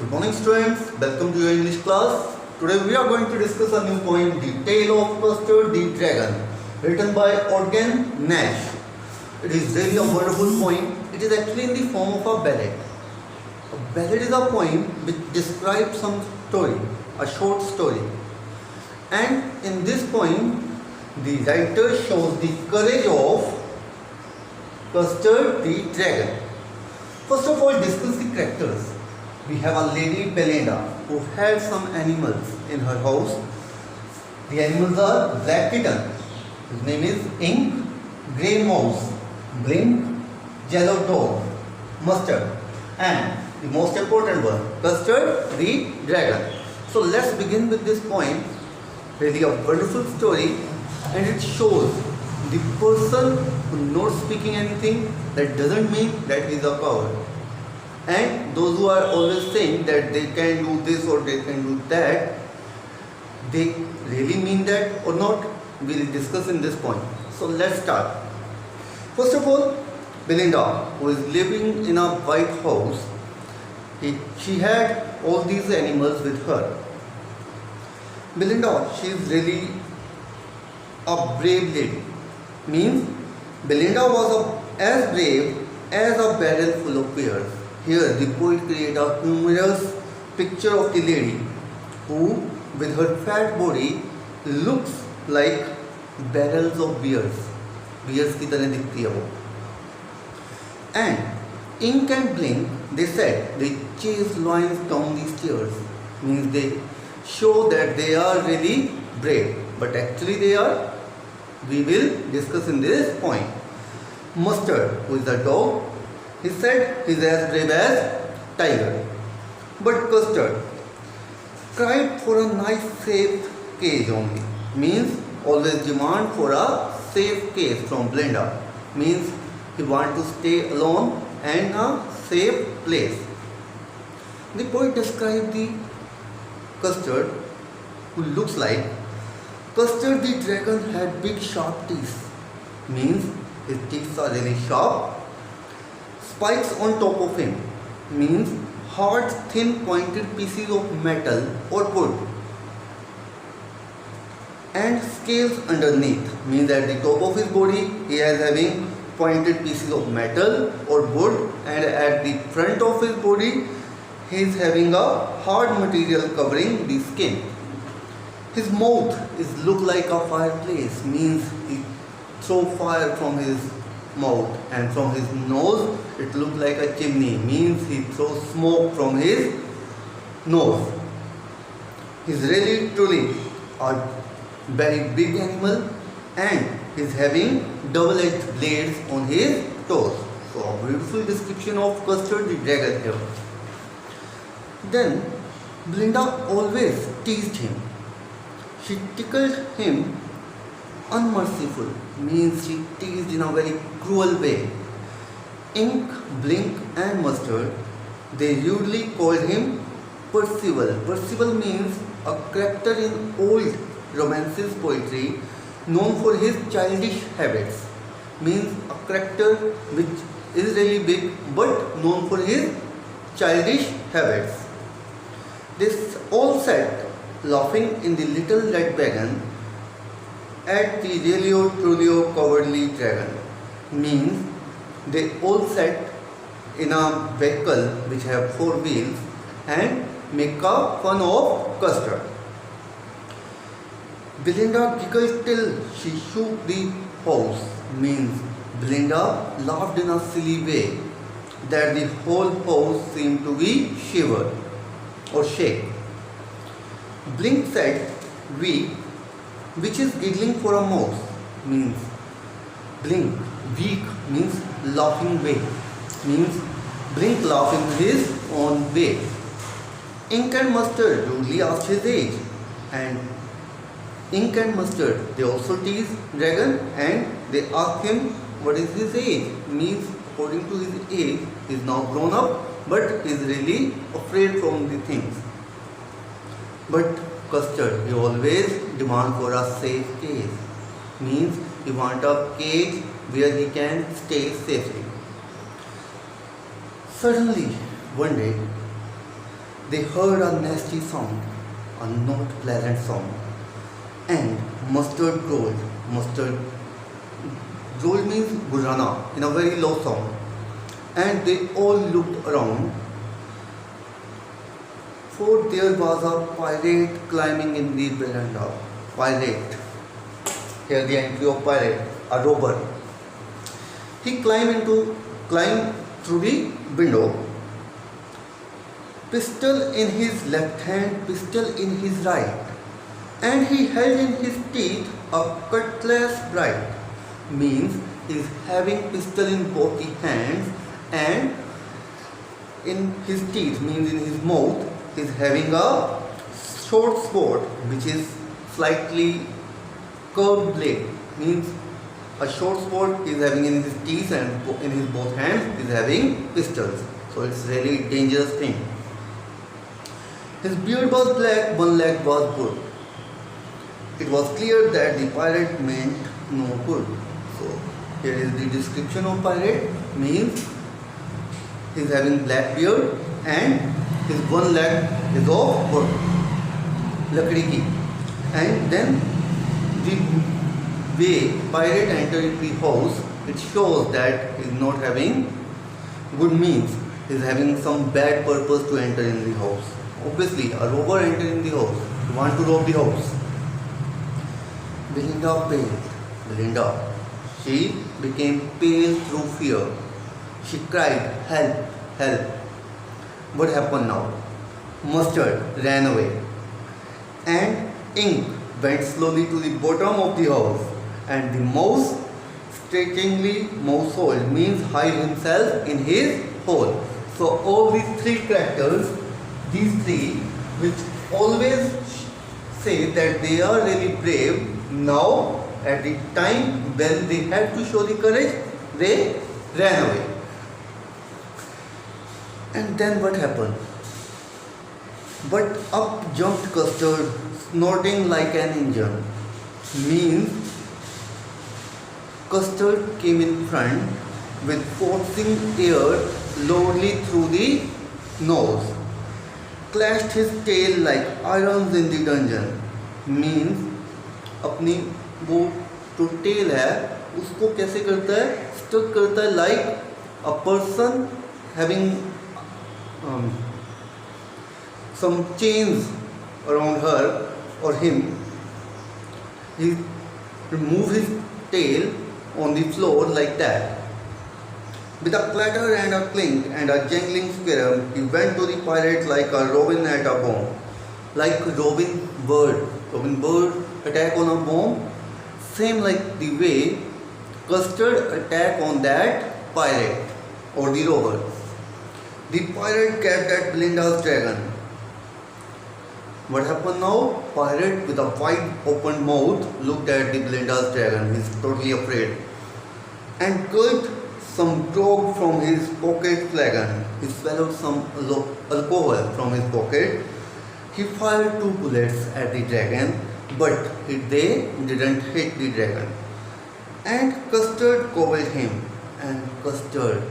Good morning students, welcome to your English class. Today we are going to discuss a new poem, The Tale of Custard the Dragon, written by Ogden Nash. It is really a wonderful poem. It is actually in the form of a ballad. A ballad is a poem which describes some story, a short story. And in this poem, the writer shows the courage of Custard the Dragon. First of all, discuss the characters. We have a lady Belinda who had some animals in her house. The animals are black kitten, his name is Ink, grey mouse, Blink, yellow dog, Mustard, and the most important one, Custard the dragon. So let's begin with this poem. Really a wonderful story, and it shows the person who not speaking anything, that doesn't mean that he is a coward. And those who are always saying that they can do this or they can do that, they really mean that or not, we will discuss in this point. So let's start. First of all, Belinda, who is living in a white house, she had all these animals with her. Belinda, she is really a brave lady. Means Belinda was as brave as a barrel full of bears. Here the poet creates a humorous picture of the lady who, with her fat body, looks like barrels of beers. Beers की तरह दिखती है वो. And Ink and Blink, they said they chase lions down the stairs. Means they show that they are really brave, but actually they are. We will discuss in this point. Mustard, who is a dog, he said he is as brave as tiger. But Custard cried for a nice safe cage only. Means always demand for a safe cage from Belinda. Means he want to stay alone and a safe place. The poet described the Custard, who looks like Custard the dragon had big sharp teeth. Means his teeth are really sharp. Spikes on top of him. Means hard thin pointed pieces of metal or wood. And scales underneath. Means at the top of his body he is having pointed pieces of metal or wood, and at the front of his body he is having a hard material covering the skin. His mouth is look like a fireplace. Means he throw fire from his mouth, and from his nose it look like a chimney. Means he throws smoke from his nose. He's really truly a very big animal, and he's having double-edged blades on his toes. So a beautiful description of Custard the dragon here. Then Belinda always teased him. She tickled him unmerciful. Means she teased in a very cruel way. Ink, Blink and Mustard, they rudely called him Percival. Percival means a character in old romances poetry known for his childish habits. Means a character which is really big but known for his childish habits. They all sat laughing in the little red wagon at the really truly cowardly dragon. Means they all sat in a vehicle which have 4 wheels and make a fun of Custard. Belinda giggled till she shook the house. Means Belinda laughed in a silly way that the whole house seemed to be shiver or shake. Blink said, weak, which is giggling for a mouse. Means Blink, weak means laughing way. Means Blink laughed in his own way. Ink and Mustard rudely asked his age, and Ink and Mustard, they also tease dragon and they ask him what is his age. Means according to his age, he is now grown up, but he is really afraid from the things. But Custard, he always demand for a safe cage. Means he want a cage where he can stay safely. Suddenly, one day, they heard a nasty sound, a not pleasant sound, and mustard growled. Mustard growled means gurrana in a very low sound, and they all looked around, for there was a pirate climbing in the veranda. Pirate. Here the entry of pirate, a robber. He climbed through the window, pistol in his left hand, pistol in his right, and he held in his teeth a cutlass bright. Means he is having pistol in both the hands, and in his teeth means in his mouth he is having a short sword which is slightly curved blade. Means a short sword he is having in his teeth, and in his both hands he is having pistols. So it's really dangerous thing. His beard was black, one leg was good. It was clear that the pirate meant no good. So here is the description of pirate. Means he is having black beard and his one leg is of wood, lakdi ki. And then the way pirate entered the house, it shows that he is not having good means. He is having some bad purpose to enter in the house. Obviously, a robber entered in the house. You want to rob the house. Belinda paled. Belinda, she became pale through fear. She cried, "Help! Help!" What happened now? Mustard ran away, and Ink went slowly to the bottom of the house, and the mouse strangely mousehole means hide himself in his hole. So all these three characters, these three, which always say that they are really brave, now at the time when they had to show the courage, they ran away. And then what happened? But up jumped Custard, snorting like an engine. Means Custard came in front with forcing air loudly through the nose, clashed his tail like irons in the dungeon. Means अपनी वो जो tell है उसको कैसे करता है, stuck करता है like a person having some chains around her or him. He removed his tail on the floor like that. With a clatter and a clink and a jangling squirrel, he went to the pirate like a robin at a bomb. Like Robin Bird. Robin Bird attack on a bomb. Same like the way Custard attack on that pirate or the robber. The pirate kept at Belinda's dragon. What happened now? Pirate with a wide open mouth looked at the Belinda's dragon. He's totally afraid. And gulped some grog from his pocket flagon. He swallowed some alcohol from his pocket. He fired 2 bullets at the dragon, but they didn't hit the dragon. And Custard gobbled him. And Custard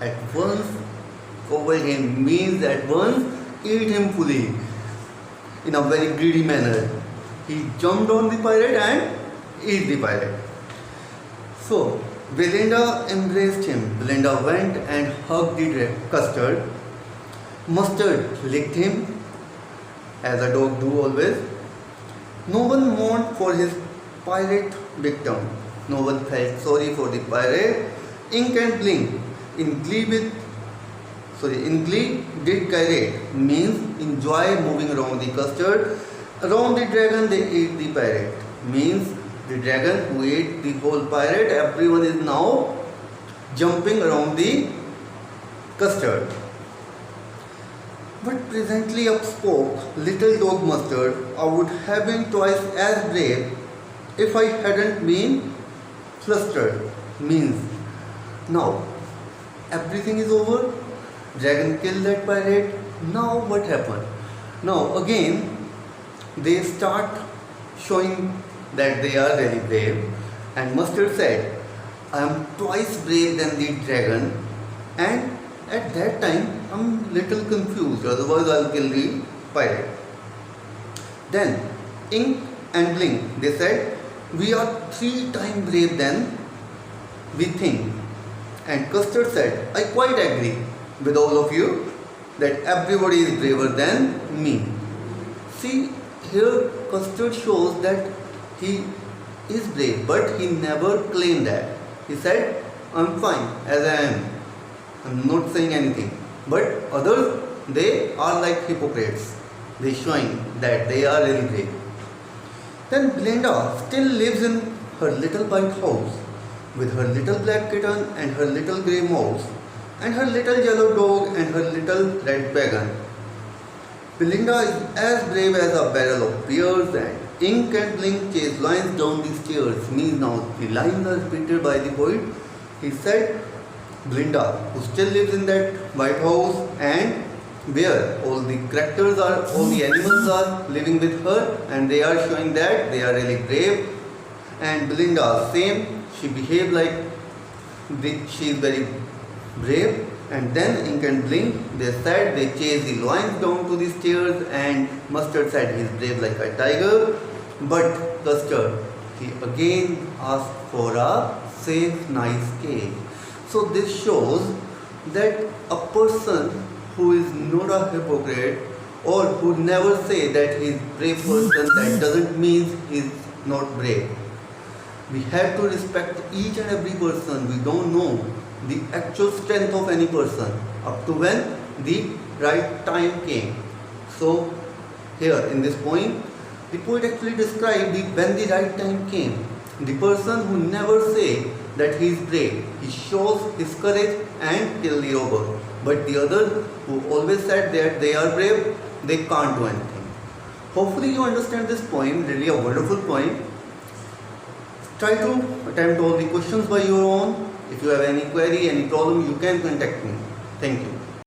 at once gobbled him means at once eat him fully in a very greedy manner. He jumped on the pirate and ate the pirate. So Belinda embraced him. Belinda went and hugged the Custard. Mustard licked him, as a dog do always. No one mourned for his pirate victim. No one felt sorry for the pirate. Ink and Blink in glee did gyrate, means enjoy moving around the Custard. Around the dragon they ate the pirate, means the dragon who ate the whole pirate, everyone is now jumping around the Custard. But presently up spoke little dog Mustard. I would have been twice as brave if I hadn't been flustered. Means now everything is over. Dragon killed that pirate. Now what happened? Now again they start showing that they are very brave, and Mustard said, I am twice brave than the dragon, and at that time I'm little confused, otherwise I'll kill the pirate. Then Ink and Blink, they said, we are 3 times brave than we think. And Custard said, I quite agree with all of you that everybody is braver than me. See, here Custard shows that he is brave, but he never claimed that. He said, I'm fine as I am. I'm not saying anything. But others, they are like hypocrites. They showing that they are really brave. Then Glinda still lives in her little white house with her little black kitten and her little grey mouse and her little yellow dog and her little red wagon. Belinda is as brave as a barrel of beers, and Ink and Blink chase lions down the stairs. Means now the lines are repeated by the poet. He said, Belinda, who still lives in that white house and where all the characters are, all the animals are living with her, and they are showing that they are really brave. And Belinda, same, she behaved like she is very brave. And then Ink and Blink, they said they chased the lions down to the stairs, and Mustard said he is brave like a tiger. But Custard, he again asked for a safe, nice cage. So this shows that a person who is not a hypocrite or who never say that he is brave person, that doesn't mean he is not brave. We have to respect each and every person. We don't know the actual strength of any person up to when the right time came. So here in this poem, the poet actually described when the right time came. The person who never say that he is brave, he shows his courage and kill the robber. But the others who always said that they are brave, they can't do anything. Hopefully you understand this poem, really a wonderful poem. Try to attempt all the questions by your own. If you have any query, any problem, you can contact me. Thank you.